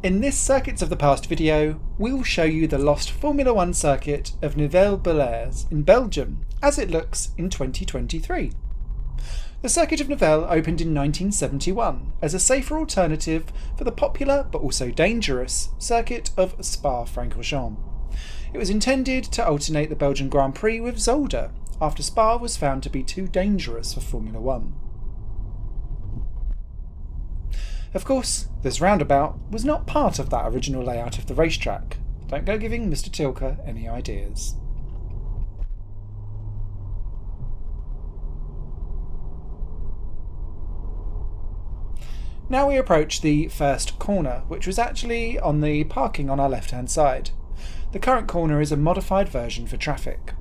In this Circuits of the Past video, we'll show you the lost Formula 1 circuit of Nivelles Baulers in Belgium as it looks in 2023. The circuit of Nivelles opened in 1971 as a safer alternative for the popular but also dangerous circuit of Spa-Francorchamps. It was intended to alternate the Belgian Grand Prix with Zolder after Spa was found to be too dangerous for Formula 1. Of course, this roundabout was not part of that original layout of the racetrack. Don't go giving Mr. Tilke any ideas. Now we approach the first corner, which was actually on the parking on our left-hand side. The current corner is a modified version for traffic.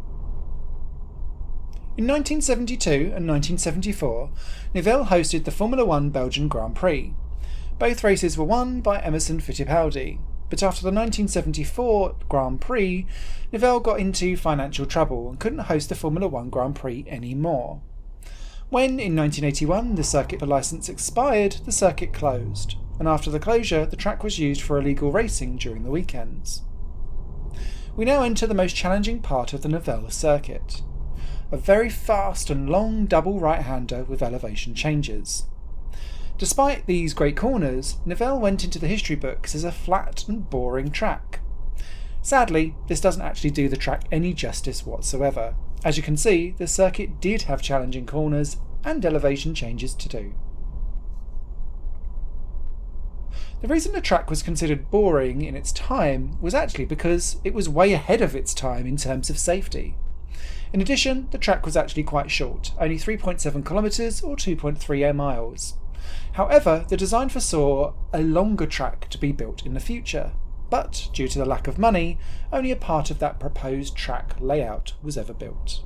In 1972 and 1974, Nivelles hosted the Formula 1 Belgian Grand Prix. Both races were won by Emerson Fittipaldi, but after the 1974 Grand Prix, Nivelles got into financial trouble and couldn't host the Formula 1 Grand Prix anymore. When, in 1981, the circuit licence expired, the circuit closed, and after the closure, the track was used for illegal racing during the weekends. We now enter the most challenging part of the Nivelles circuit. A very fast and long double right-hander with elevation changes. Despite these great corners, Nivelles went into the history books as a flat and boring track. Sadly, this doesn't actually do the track any justice whatsoever. As you can see, the circuit did have challenging corners and elevation changes to do. The reason the track was considered boring in its time was actually because it was way ahead of its time in terms of safety. In addition, the track was actually quite short, only 3.7 kilometres or 2.3 miles. However, the design foresaw a longer track to be built in the future, but due to the lack of money, only a part of that proposed track layout was ever built.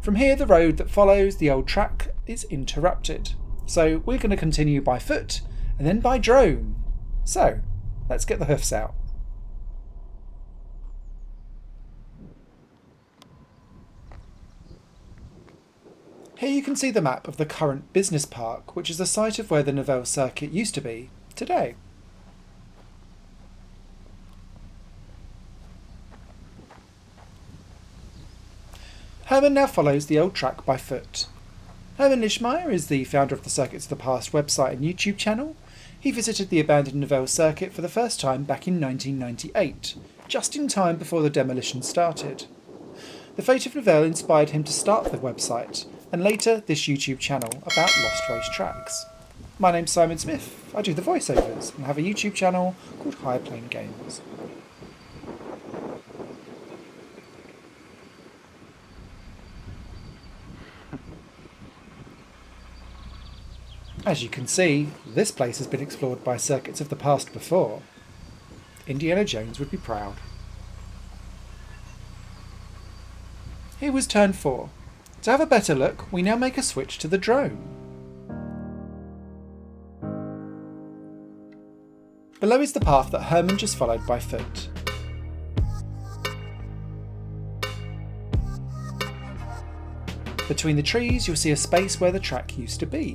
From here, the road that follows the old track is interrupted, so we're going to continue by foot and then by drone. So, let's get the hoofs out. Here you can see the map of the current business park, which is the site of where the Nivelles circuit used to be today. Herman now follows the old track by foot. Herman Lischmeyer is the founder of the Circuits of the Past website and YouTube channel. He visited the abandoned Nivelles circuit for the first time back in 1998, just in time before the demolition started. The fate of Nivelles inspired him to start the website, and later this YouTube channel about lost race tracks. My name's Simon Smith, I do the voiceovers and have a YouTube channel called Higher Plane Games. As you can see, this place has been explored by Circuits of the Past before. Indiana Jones would be proud. Here was turn 4. To have a better look, we now make a switch to the drone. Below is the path that Herman just followed by foot. Between the trees you'll see a space where the track used to be.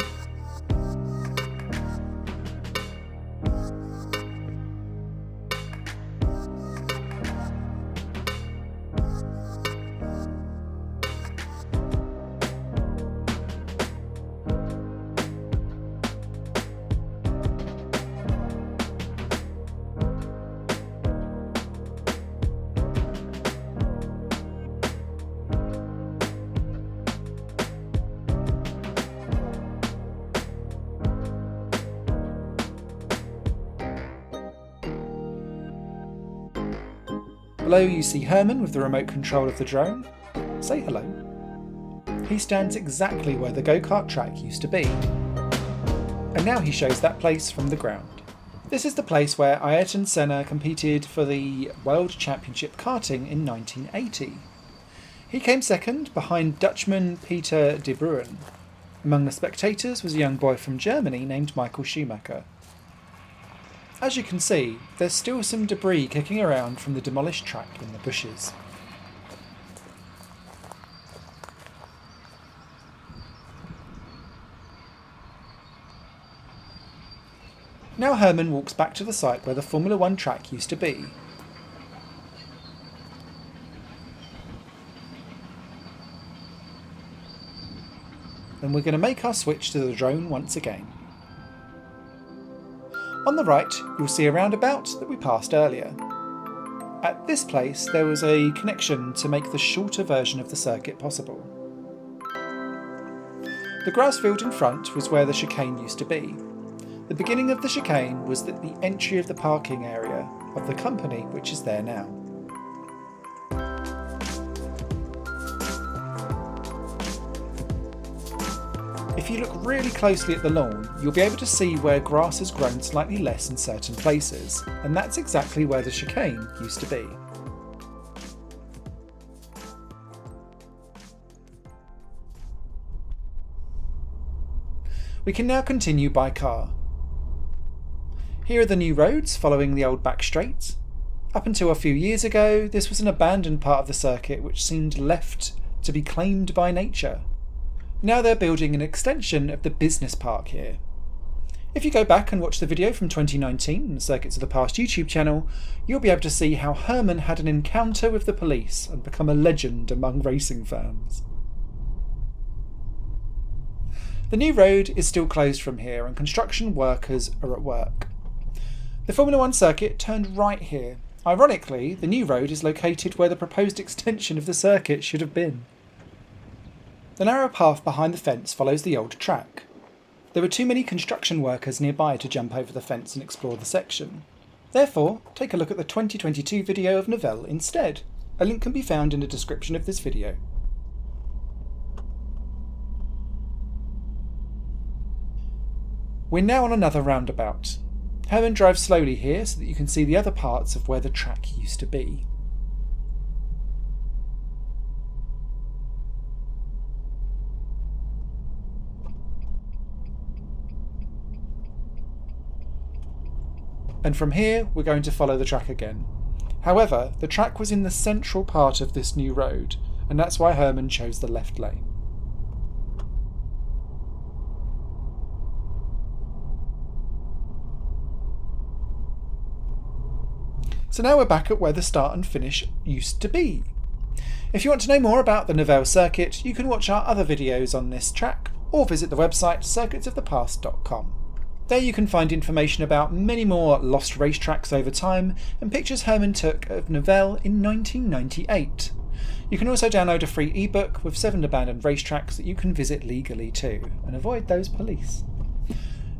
Below you see Herman with the remote control of the drone. Say hello. He stands exactly where the go-kart track used to be. And now he shows that place from the ground. This is the place where Ayrton Senna competed for the World Championship karting in 1980. He came second behind Dutchman Peter de Bruin. Among the spectators was a young boy from Germany named Michael Schumacher. As you can see, there's still some debris kicking around from the demolished track in the bushes. Now Herman walks back to the site where the Formula 1 track used to be. And we're going to make our switch to the drone once again. On the right, you'll see a roundabout that we passed earlier. At this place, there was a connection to make the shorter version of the circuit possible. The grass field in front was where the chicane used to be. The beginning of the chicane was at the entry of the parking area of the company, which is there now. If you look really closely at the lawn, you'll be able to see where grass has grown slightly less in certain places, and that's exactly where the chicane used to be. We can now continue by car. Here are the new roads following the old back straight. Up until a few years ago, this was an abandoned part of the circuit which seemed left to be claimed by nature. Now they're building an extension of the business park here. If you go back and watch the video from 2019 on the Circuits of the Past YouTube channel, you'll be able to see how Herman had an encounter with the police and become a legend among racing fans. The new road is still closed from here and construction workers are at work. The Formula 1 circuit turned right here. Ironically, the new road is located where the proposed extension of the circuit should have been. The narrow path behind the fence follows the old track. There were too many construction workers nearby to jump over the fence and explore the section. Therefore, take a look at the 2022 video of Nivelles instead. A link can be found in the description of this video. We're now on another roundabout. Herman drives slowly here so that you can see the other parts of where the track used to be. And from here we're going to follow the track again. However, the track was in the central part of this new road, and that's why Herman chose the left lane. So now we're back at where the start and finish used to be. If you want to know more about the Nivelles circuit, you can watch our other videos on this track, or visit the website circuitsofthepast.com. There you can find information about many more lost racetracks over time and pictures Herman took of Nivelles in 1998. You can also download a free ebook with 7 abandoned racetracks that you can visit legally too, and avoid those police.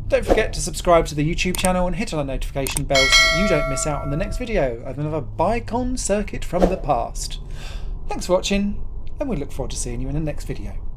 Don't forget to subscribe to the YouTube channel and hit on the notification bell so that you don't miss out on the next video of another bygone circuit from the past. Thanks for watching, and we look forward to seeing you in the next video.